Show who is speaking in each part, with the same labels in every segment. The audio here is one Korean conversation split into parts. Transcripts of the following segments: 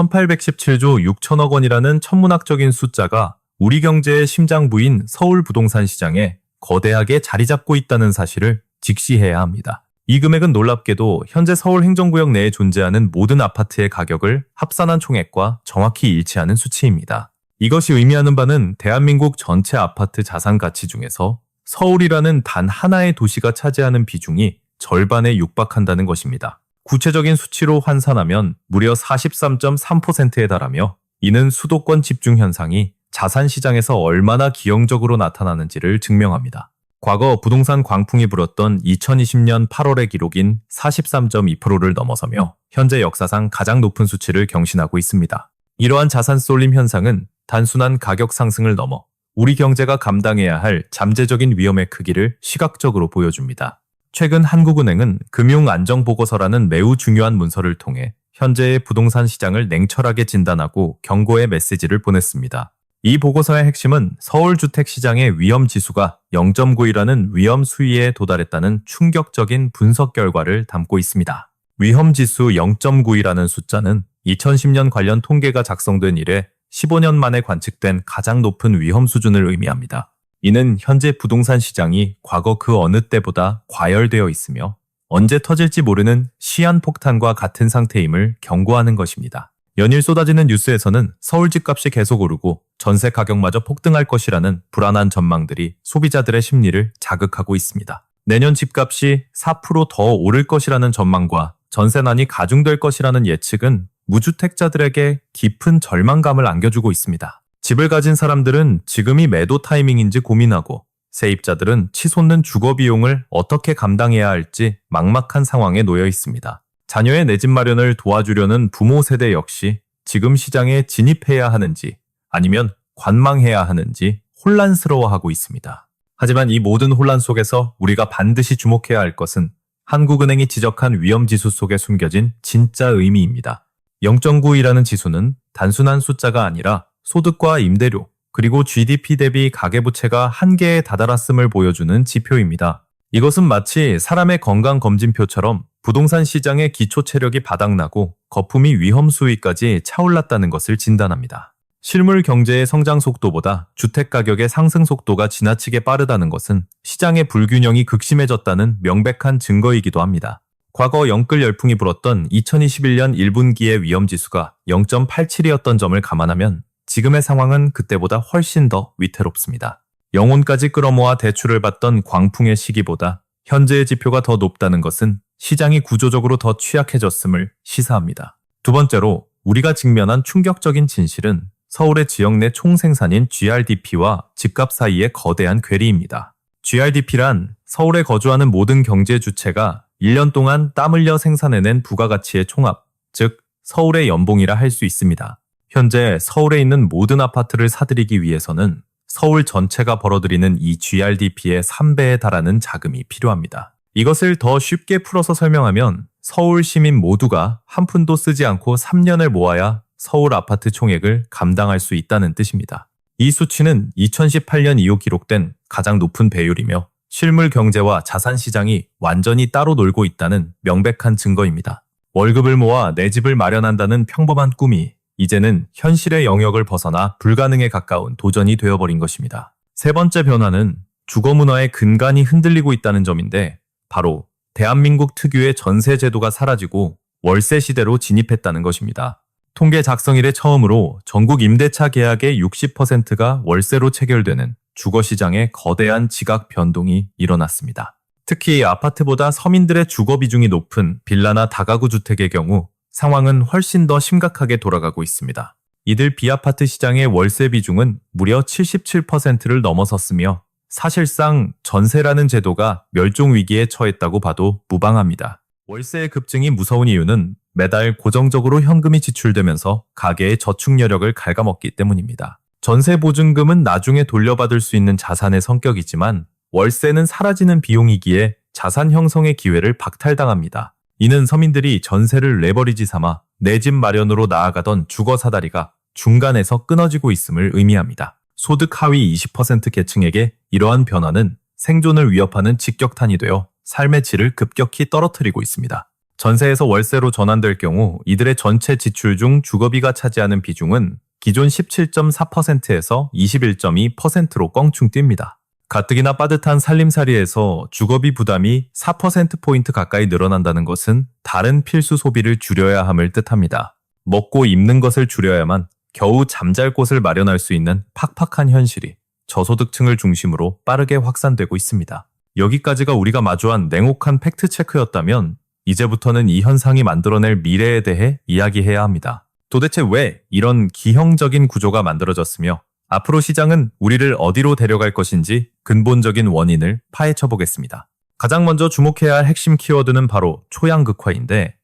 Speaker 1: 1817조 6천억 원이라는 천문학적인 숫자가 우리 경제의 심장부인 서울 부동산 시장에 거대하게 자리 잡고 있다는 사실을 직시해야 합니다. 이 금액은 놀랍게도 현재 서울 행정구역 내에 존재하는 모든 아파트의 가격을 합산한 총액과 정확히 일치하는 수치입니다. 이것이 의미하는 바는 대한민국 전체 아파트 자산 가치 중에서 서울이라는 단 하나의 도시가 차지하는 비중이 절반에 육박한다는 것입니다. 구체적인 수치로 환산하면 무려 43.3%에 달하며 이는 수도권 집중 현상이 자산 시장에서 얼마나 기형적으로 나타나는지를 증명합니다. 과거 부동산 광풍이 불었던 2020년 8월의 기록인 43.2%를 넘어서며 현재 역사상 가장 높은 수치를 경신하고 있습니다. 이러한 자산 쏠림 현상은 단순한 가격 상승을 넘어 우리 경제가 감당해야 할 잠재적인 위험의 크기를 시각적으로 보여줍니다. 최근 한국은행은 금융안정보고서라는 매우 중요한 문서를 통해 현재의 부동산 시장을 냉철하게 진단하고 경고의 메시지를 보냈습니다. 이 보고서의 핵심은 서울 주택시장의 위험지수가 0.9이라는 위험 수위에 도달했다는 충격적인 분석 결과를 담고 있습니다. 위험지수 0.9이라는 숫자는 2010년 관련 통계가 작성된 이래 15년 만에 관측된 가장 높은 위험 수준을 의미합니다. 이는 현재 부동산 시장이 과거 그 어느 때보다 과열되어 있으며 언제 터질지 모르는 시한폭탄과 같은 상태임을 경고하는 것입니다. 연일 쏟아지는 뉴스에서는 서울 집값이 계속 오르고 전세 가격마저 폭등할 것이라는 불안한 전망들이 소비자들의 심리를 자극하고 있습니다. 내년 집값이 4% 더 오를 것이라는 전망과 전세난이 가중될 것이라는 예측은 무주택자들에게 깊은 절망감을 안겨주고 있습니다. 집을 가진 사람들은 지금이 매도 타이밍인지 고민하고 세입자들은 치솟는 주거 비용을 어떻게 감당해야 할지 막막한 상황에 놓여 있습니다. 자녀의 내 집 마련을 도와주려는 부모 세대 역시 지금 시장에 진입해야 하는지 아니면 관망해야 하는지 혼란스러워하고 있습니다. 하지만 이 모든 혼란 속에서 우리가 반드시 주목해야 할 것은 한국은행이 지적한 위험지수 속에 숨겨진 진짜 의미입니다. 0.9이라는 지수는 단순한 숫자가 아니라 소득과 임대료, 그리고 GDP 대비 가계부채가 한계에 다다랐음을 보여주는 지표입니다. 이것은 마치 사람의 건강검진표처럼 부동산 시장의 기초 체력이 바닥나고 거품이 위험 수위까지 차올랐다는 것을 진단합니다. 실물 경제의 성장 속도보다 주택 가격의 상승 속도가 지나치게 빠르다는 것은 시장의 불균형이 극심해졌다는 명백한 증거이기도 합니다. 과거 영끌 열풍이 불었던 2021년 1분기의 위험지수가 0.87이었던 점을 감안하면 지금의 상황은 그때보다 훨씬 더 위태롭습니다. 영혼까지 끌어모아 대출을 받던 광풍의 시기보다 현재의 지표가 더 높다는 것은 시장이 구조적으로 더 취약해졌음을 시사합니다. 두 번째로 우리가 직면한 충격적인 진실은 서울의 지역 내 총생산인 GRDP와 집값 사이의 거대한 괴리입니다. GRDP란 서울에 거주하는 모든 경제 주체가 1년 동안 땀 흘려 생산해낸 부가가치의 총합, 즉 서울의 연봉이라 할 수 있습니다. 현재 서울에 있는 모든 아파트를 사들이기 위해서는 서울 전체가 벌어들이는 이 GRDP의 3배에 달하는 자금이 필요합니다. 이것을 더 쉽게 풀어서 설명하면 서울 시민 모두가 한 푼도 쓰지 않고 3년을 모아야 서울 아파트 총액을 감당할 수 있다는 뜻입니다. 이 수치는 2018년 이후 기록된 가장 높은 배율이며 실물 경제와 자산 시장이 완전히 따로 놀고 있다는 명백한 증거입니다. 월급을 모아 내 집을 마련한다는 평범한 꿈이 이제는 현실의 영역을 벗어나 불가능에 가까운 도전이 되어버린 것입니다. 세 번째 변화는 주거 문화의 근간이 흔들리고 있다는 점인데 바로 대한민국 특유의 전세 제도가 사라지고 월세 시대로 진입했다는 것입니다. 통계 작성 이래 처음으로 전국 임대차 계약의 60%가 월세로 체결되는 주거시장에 거대한 지각 변동이 일어났습니다. 특히 아파트보다 서민들의 주거 비중이 높은 빌라나 다가구 주택의 경우 상황은 훨씬 더 심각하게 돌아가고 있습니다. 이들 비아파트 시장의 월세 비중은 무려 77%를 넘어섰으며 사실상 전세라는 제도가 멸종 위기에 처했다고 봐도 무방합니다. 월세의 급증이 무서운 이유는 매달 고정적으로 현금이 지출되면서 가계의 저축 여력을 갉아먹기 때문입니다. 전세 보증금은 나중에 돌려받을 수 있는 자산의 성격이지만 월세는 사라지는 비용이기에 자산 형성의 기회를 박탈당합니다. 이는 서민들이 전세를 레버리지 삼아 내 집 마련으로 나아가던 주거 사다리가 중간에서 끊어지고 있음을 의미합니다. 소득 하위 20% 계층에게 이러한 변화는 생존을 위협하는 직격탄이 되어 삶의 질을 급격히 떨어뜨리고 있습니다. 전세에서 월세로 전환될 경우 이들의 전체 지출 중 주거비가 차지하는 비중은 기존 17.4%에서 21.2%로 껑충 뜁니다. 가뜩이나 빠듯한 살림살이에서 주거비 부담이 4%포인트 가까이 늘어난다는 것은 다른 필수 소비를 줄여야 함을 뜻합니다. 먹고 입는 것을 줄여야만 겨우 잠잘 곳을 마련할 수 있는 팍팍한 현실이 저소득층을 중심으로 빠르게 확산되고 있습니다. 여기까지가 우리가 마주한 냉혹한 팩트체크였다면 이제부터는 이 현상이 만들어낼 미래에 대해 이야기해야 합니다. 도대체 왜 이런 기형적인 구조가 만들어졌으며 앞으로 시장은 우리를 어디로 데려갈 것인지 근본적인 원인을 파헤쳐 보겠습니다. 가장 먼저 주목해야 할 핵심 키워드는 바로 초양극화인데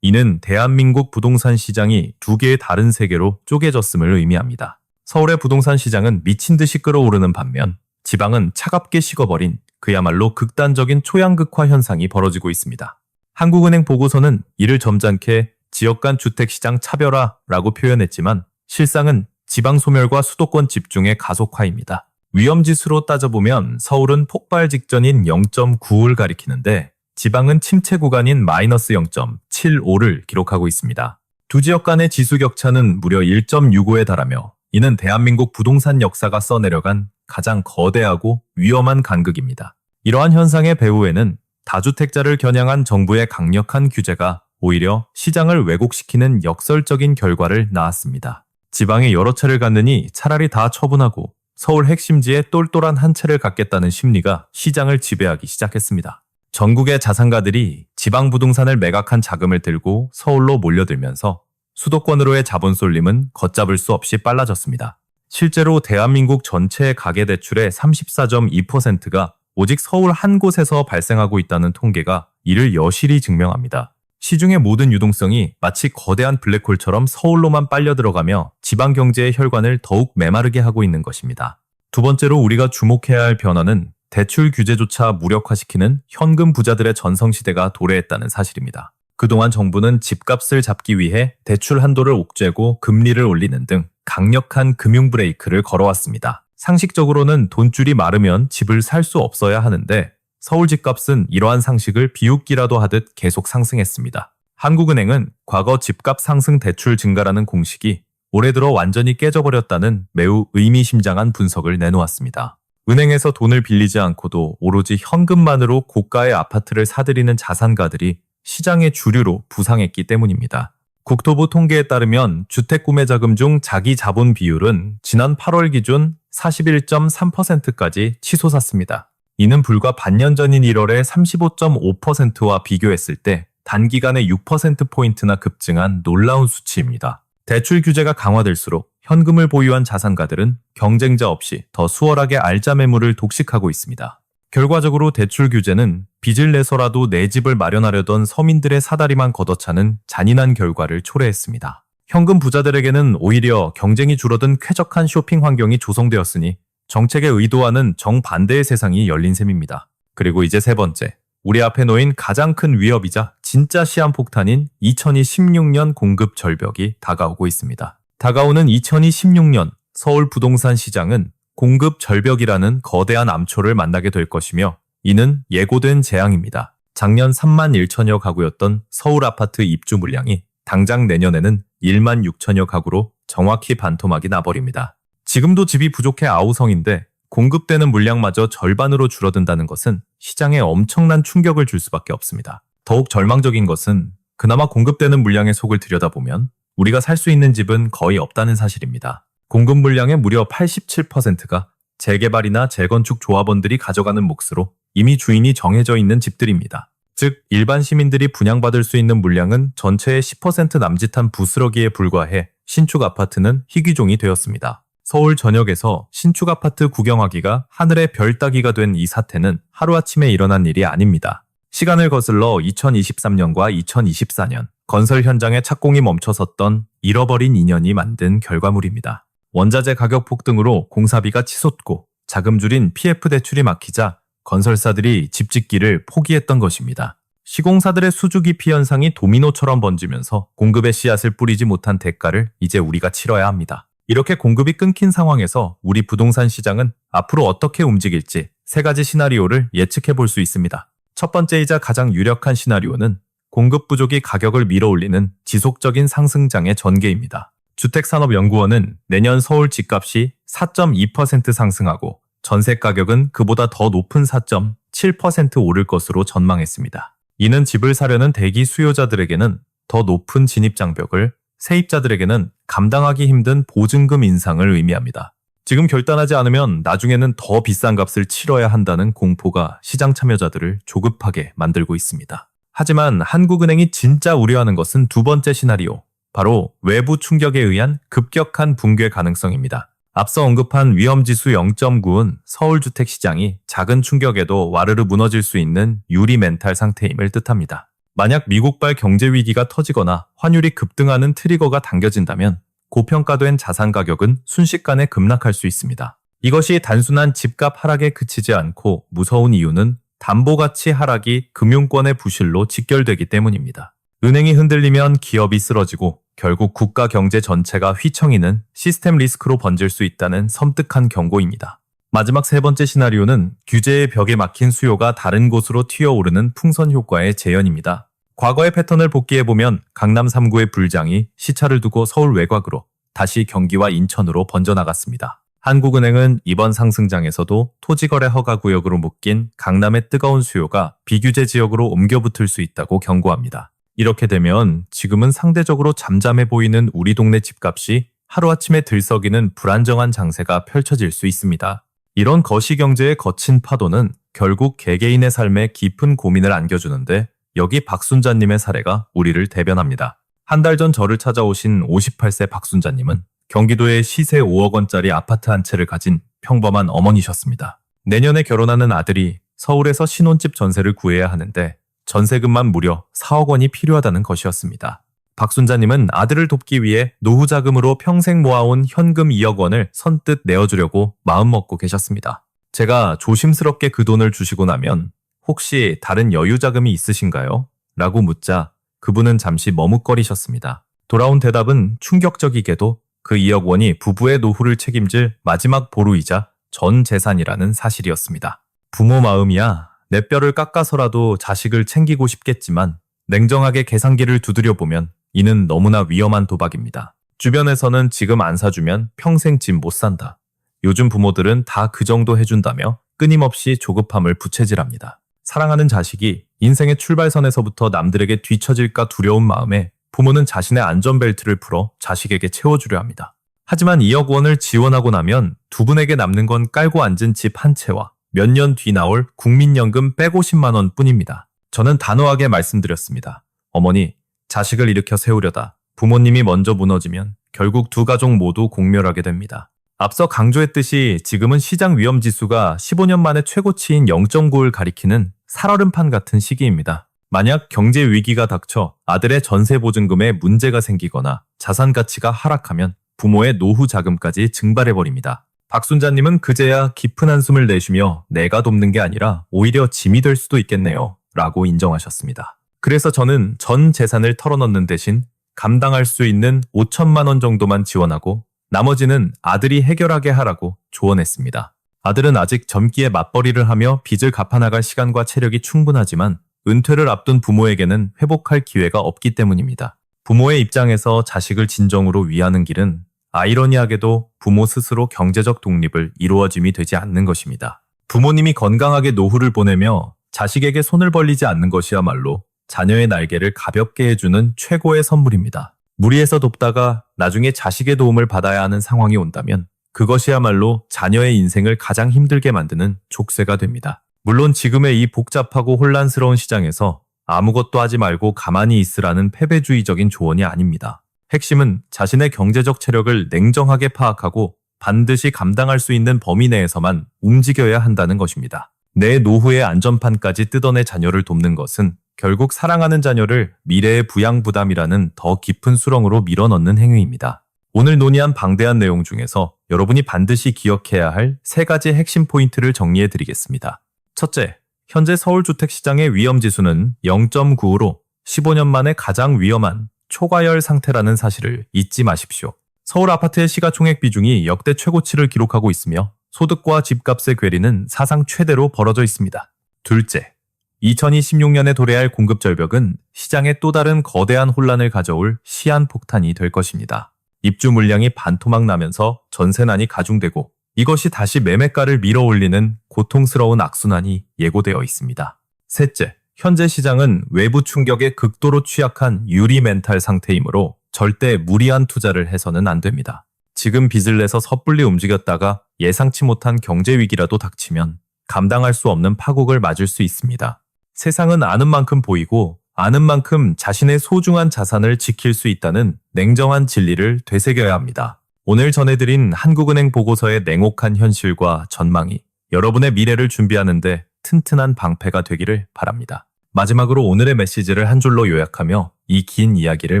Speaker 1: 이는 대한민국 부동산 시장이 두 개의 다른 세계로 쪼개졌음을 의미합니다. 서울의 부동산 시장은 미친 듯이 끌어오르는 반면 지방은 차갑게 식어버린 그야말로 극단적인 초양극화 현상이 벌어지고 있습니다. 한국은행 보고서는 이를 점잖게 지역 간 주택시장 차별화라고 표현했지만 실상은 지방 소멸과 수도권 집중의 가속화입니다. 위험지수로 따져보면 서울은 폭발 직전인 0.95를 가리키는데 지방은 침체 구간인 마이너스 0.75를 기록하고 있습니다. 두 지역 간의 지수 격차는 무려 1.65에 달하며 이는 대한민국 부동산 역사가 써내려간 가장 거대하고 위험한 간극입니다. 이러한 현상의 배후에는 다주택자를 겨냥한 정부의 강력한 규제가 오히려 시장을 왜곡시키는 역설적인 결과를 낳았습니다. 지방에 여러 채를 갖느니 차라리 다 처분하고 서울 핵심지에 똘똘한 한 채를 갖겠다는 심리가 시장을 지배하기 시작했습니다. 전국의 자산가들이 지방 부동산을 매각한 자금을 들고 서울로 몰려들면서 수도권으로의 자본 쏠림은 걷잡을 수 없이 빨라졌습니다. 실제로 대한민국 전체 가계대출의 34.2%가 오직 서울 한 곳에서 발생하고 있다는 통계가 이를 여실히 증명합니다. 시중의 모든 유동성이 마치 거대한 블랙홀처럼 서울로만 빨려 들어가며 지방 경제의 혈관을 더욱 메마르게 하고 있는 것입니다. 두 번째로 우리가 주목해야 할 변화는 대출 규제조차 무력화시키는 현금 부자들의 전성시대가 도래했다는 사실입니다. 그동안 정부는 집값을 잡기 위해 대출 한도를 옥죄고 금리를 올리는 등 강력한 금융 브레이크를 걸어왔습니다. 상식적으로는 돈줄이 마르면 집을 살 수 없어야 하는데 서울 집값은 이러한 상식을 비웃기라도 하듯 계속 상승했습니다. 한국은행은 과거 집값 상승 대출 증가라는 공식이 올해 들어 완전히 깨져버렸다는 매우 의미심장한 분석을 내놓았습니다. 은행에서 돈을 빌리지 않고도 오로지 현금만으로 고가의 아파트를 사들이는 자산가들이 시장의 주류로 부상했기 때문입니다. 국토부 통계에 따르면 주택구매자금 중 자기 자본 비율은 지난 8월 기준 41.3%까지 치솟았습니다. 이는 불과 반년 전인 1월의 35.5%와 비교했을 때 단기간에 6%포인트나 급증한 놀라운 수치입니다. 대출 규제가 강화될수록 현금을 보유한 자산가들은 경쟁자 없이 더 수월하게 알짜 매물을 독식하고 있습니다. 결과적으로 대출 규제는 빚을 내서라도 내 집을 마련하려던 서민들의 사다리만 걷어차는 잔인한 결과를 초래했습니다. 현금 부자들에게는 오히려 경쟁이 줄어든 쾌적한 쇼핑 환경이 조성되었으니 정책의 의도와는 정반대의 세상이 열린 셈입니다. 그리고 이제 세 번째, 우리 앞에 놓인 가장 큰 위협이자 진짜 시한폭탄인 2026년 공급 절벽이 다가오고 있습니다. 다가오는 2026년 서울 부동산 시장은 공급 절벽이라는 거대한 암초를 만나게 될 것이며 이는 예고된 재앙입니다. 작년 3만 1천여 가구였던 서울 아파트 입주 물량이 당장 내년에는 1만 6천여 가구로 정확히 반토막이 나버립니다. 지금도 집이 부족해 아우성인데 공급되는 물량마저 절반으로 줄어든다는 것은 시장에 엄청난 충격을 줄 수밖에 없습니다. 더욱 절망적인 것은 그나마 공급되는 물량의 속을 들여다보면 우리가 살 수 있는 집은 거의 없다는 사실입니다. 공급 물량의 무려 87%가 재개발이나 재건축 조합원들이 가져가는 몫으로 이미 주인이 정해져 있는 집들입니다. 즉 일반 시민들이 분양받을 수 있는 물량은 전체의 10% 남짓한 부스러기에 불과해 신축 아파트는 희귀종이 되었습니다. 서울 전역에서 신축 아파트 구경하기가 하늘의 별 따기가 된 이 사태는 하루아침에 일어난 일이 아닙니다. 시간을 거슬러 2023년과 2024년 건설 현장의 착공이 멈춰섰던 잃어버린 인연이 만든 결과물입니다. 원자재 가격 폭등으로 공사비가 치솟고 자금 줄인 PF 대출이 막히자 건설사들이 집 짓기를 포기했던 것입니다. 시공사들의 수주 기피 현상이 도미노처럼 번지면서 공급의 씨앗을 뿌리지 못한 대가를 이제 우리가 치러야 합니다. 이렇게 공급이 끊긴 상황에서 우리 부동산 시장은 앞으로 어떻게 움직일지 세 가지 시나리오를 예측해 볼 수 있습니다. 첫 번째이자 가장 유력한 시나리오는 공급 부족이 가격을 밀어올리는 지속적인 상승장의 전개입니다. 주택산업연구원은 내년 서울 집값이 4.2% 상승하고 전세 가격은 그보다 더 높은 4.7% 오를 것으로 전망했습니다. 이는 집을 사려는 대기 수요자들에게는 더 높은 진입장벽을, 세입자들에게는 감당하기 힘든 보증금 인상을 의미합니다. 지금 결단하지 않으면 나중에는 더 비싼 값을 치러야 한다는 공포가 시장 참여자들을 조급하게 만들고 있습니다. 하지만 한국은행이 진짜 우려하는 것은 두 번째 시나리오, 바로 외부 충격에 의한 급격한 붕괴 가능성입니다. 앞서 언급한 위험지수 0.9은 서울 주택시장이 작은 충격에도 와르르 무너질 수 있는 유리 멘탈 상태임을 뜻합니다. 만약 미국발 경제 위기가 터지거나 환율이 급등하는 트리거가 당겨진다면 고평가된 자산 가격은 순식간에 급락할 수 있습니다. 이것이 단순한 집값 하락에 그치지 않고 무서운 이유는 담보가치 하락이 금융권의 부실로 직결되기 때문입니다. 은행이 흔들리면 기업이 쓰러지고 결국 국가 경제 전체가 휘청이는 시스템 리스크로 번질 수 있다는 섬뜩한 경고입니다. 마지막 세 번째 시나리오는 규제의 벽에 막힌 수요가 다른 곳으로 튀어오르는 풍선 효과의 재현입니다. 과거의 패턴을 복기해보면 강남 3구의 불장이 시차를 두고 서울 외곽으로, 다시 경기와 인천으로 번져나갔습니다. 한국은행은 이번 상승장에서도 토지거래 허가구역으로 묶인 강남의 뜨거운 수요가 비규제 지역으로 옮겨붙을 수 있다고 경고합니다. 이렇게 되면 지금은 상대적으로 잠잠해 보이는 우리 동네 집값이 하루아침에 들썩이는 불안정한 장세가 펼쳐질 수 있습니다. 이런 거시경제의 거친 파도는 결국 개개인의 삶에 깊은 고민을 안겨주는데, 여기 박순자님의 사례가 우리를 대변합니다. 한 달 전 저를 찾아오신 58세 박순자님은 경기도에 시세 5억 원짜리 아파트 한 채를 가진 평범한 어머니셨습니다. 내년에 결혼하는 아들이 서울에서 신혼집 전세를 구해야 하는데 전세금만 무려 4억 원이 필요하다는 것이었습니다. 박순자님은 아들을 돕기 위해 노후 자금으로 평생 모아온 현금 2억 원을 선뜻 내어주려고 마음먹고 계셨습니다. 제가 조심스럽게 그 돈을 주시고 나면 혹시 다른 여유 자금이 있으신가요? 라고 묻자 그분은 잠시 머뭇거리셨습니다. 돌아온 대답은 충격적이게도 그 2억 원이 부부의 노후를 책임질 마지막 보루이자 전 재산이라는 사실이었습니다. 부모 마음이야 내 뼈를 깎아서라도 자식을 챙기고 싶겠지만 냉정하게 계산기를 두드려보면 이는 너무나 위험한 도박입니다. 주변에서는 지금 안 사주면 평생 집 못 산다. 요즘 부모들은 다 그 정도 해준다며 끊임없이 조급함을 부채질합니다. 사랑하는 자식이 인생의 출발선에서부터 남들에게 뒤처질까 두려운 마음에 부모는 자신의 안전벨트를 풀어 자식에게 채워주려 합니다. 하지만 2억 원을 지원하고 나면 두 분에게 남는 건 깔고 앉은 집 한 채와 몇 년 뒤 나올 국민연금 150만 원 뿐입니다. 저는 단호하게 말씀드렸습니다. 어머니, 자식을 일으켜 세우려다 부모님이 먼저 무너지면 결국 두 가족 모두 공멸하게 됩니다. 앞서 강조했듯이 지금은 시장 위험지수가 15년 만에 최고치인 0.9를 가리키는 살얼음판 같은 시기입니다. 만약 경제 위기가 닥쳐 아들의 전세 보증금에 문제가 생기거나 자산 가치가 하락하면 부모의 노후 자금까지 증발해버립니다. 박순자님은 그제야 깊은 한숨을 내쉬며 내가 돕는 게 아니라 오히려 짐이 될 수도 있겠네요. 라고 인정하셨습니다. 그래서 저는 전 재산을 털어넣는 대신 감당할 수 있는 5천만 원 정도만 지원하고 나머지는 아들이 해결하게 하라고 조언했습니다. 아들은 아직 젊기에 맞벌이를 하며 빚을 갚아나갈 시간과 체력이 충분하지만 은퇴를 앞둔 부모에게는 회복할 기회가 없기 때문입니다. 부모의 입장에서 자식을 진정으로 위하는 길은 아이러니하게도 부모 스스로 경제적 독립을 이루어짐이 되지 않는 것입니다. 부모님이 건강하게 노후를 보내며 자식에게 손을 벌리지 않는 것이야말로 자녀의 날개를 가볍게 해주는 최고의 선물입니다. 무리해서 돕다가 나중에 자식의 도움을 받아야 하는 상황이 온다면 그것이야말로 자녀의 인생을 가장 힘들게 만드는 족쇄가 됩니다. 물론 지금의 이 복잡하고 혼란스러운 시장에서 아무것도 하지 말고 가만히 있으라는 패배주의적인 조언이 아닙니다. 핵심은 자신의 경제적 체력을 냉정하게 파악하고 반드시 감당할 수 있는 범위 내에서만 움직여야 한다는 것입니다. 내 노후의 안전판까지 뜯어내 자녀를 돕는 것은 결국 사랑하는 자녀를 미래의 부양 부담이라는 더 깊은 수렁으로 밀어넣는 행위입니다. 오늘 논의한 방대한 내용 중에서 여러분이 반드시 기억해야 할 세 가지 핵심 포인트를 정리해 드리겠습니다. 첫째, 현재 서울 주택시장의 위험지수는 0.9로 15년 만에 가장 위험한 초과열 상태라는 사실을 잊지 마십시오. 서울 아파트의 시가총액 비중이 역대 최고치를 기록하고 있으며 소득과 집값의 괴리는 사상 최대로 벌어져 있습니다. 둘째, 2026년에 도래할 공급 절벽은 시장에 또 다른 거대한 혼란을 가져올 시한폭탄이 될 것입니다. 입주 물량이 반토막 나면서 전세난이 가중되고 이것이 다시 매매가를 밀어올리는 고통스러운 악순환이 예고되어 있습니다. 셋째, 현재 시장은 외부 충격에 극도로 취약한 유리 멘탈 상태이므로 절대 무리한 투자를 해서는 안 됩니다. 지금 빚을 내서 섣불리 움직였다가 예상치 못한 경제 위기라도 닥치면 감당할 수 없는 파국을 맞을 수 있습니다. 세상은 아는 만큼 보이고 아는 만큼 자신의 소중한 자산을 지킬 수 있다는 냉정한 진리를 되새겨야 합니다. 오늘 전해드린 한국은행 보고서의 냉혹한 현실과 전망이 여러분의 미래를 준비하는데 튼튼한 방패가 되기를 바랍니다. 마지막으로 오늘의 메시지를 한 줄로 요약하며 이 긴 이야기를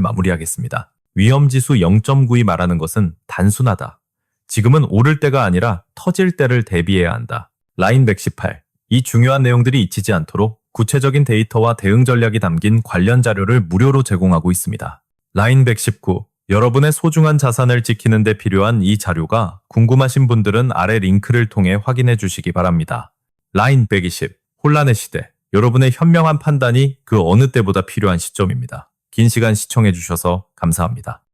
Speaker 1: 마무리하겠습니다. 위험지수 0.9이 말하는 것은 단순하다. 지금은 오를 때가 아니라 터질 때를 대비해야 한다. 라인 118. 이 중요한 내용들이 잊히지 않도록 구체적인 데이터와 대응 전략이 담긴 관련 자료를 무료로 제공하고 있습니다. 라인 119. 여러분의 소중한 자산을 지키는 데 필요한 이 자료가 궁금하신 분들은 아래 링크를 통해 확인해 주시기 바랍니다. 라인 120. 혼란의 시대. 여러분의 현명한 판단이 그 어느 때보다 필요한 시점입니다. 긴 시간 시청해 주셔서 감사합니다.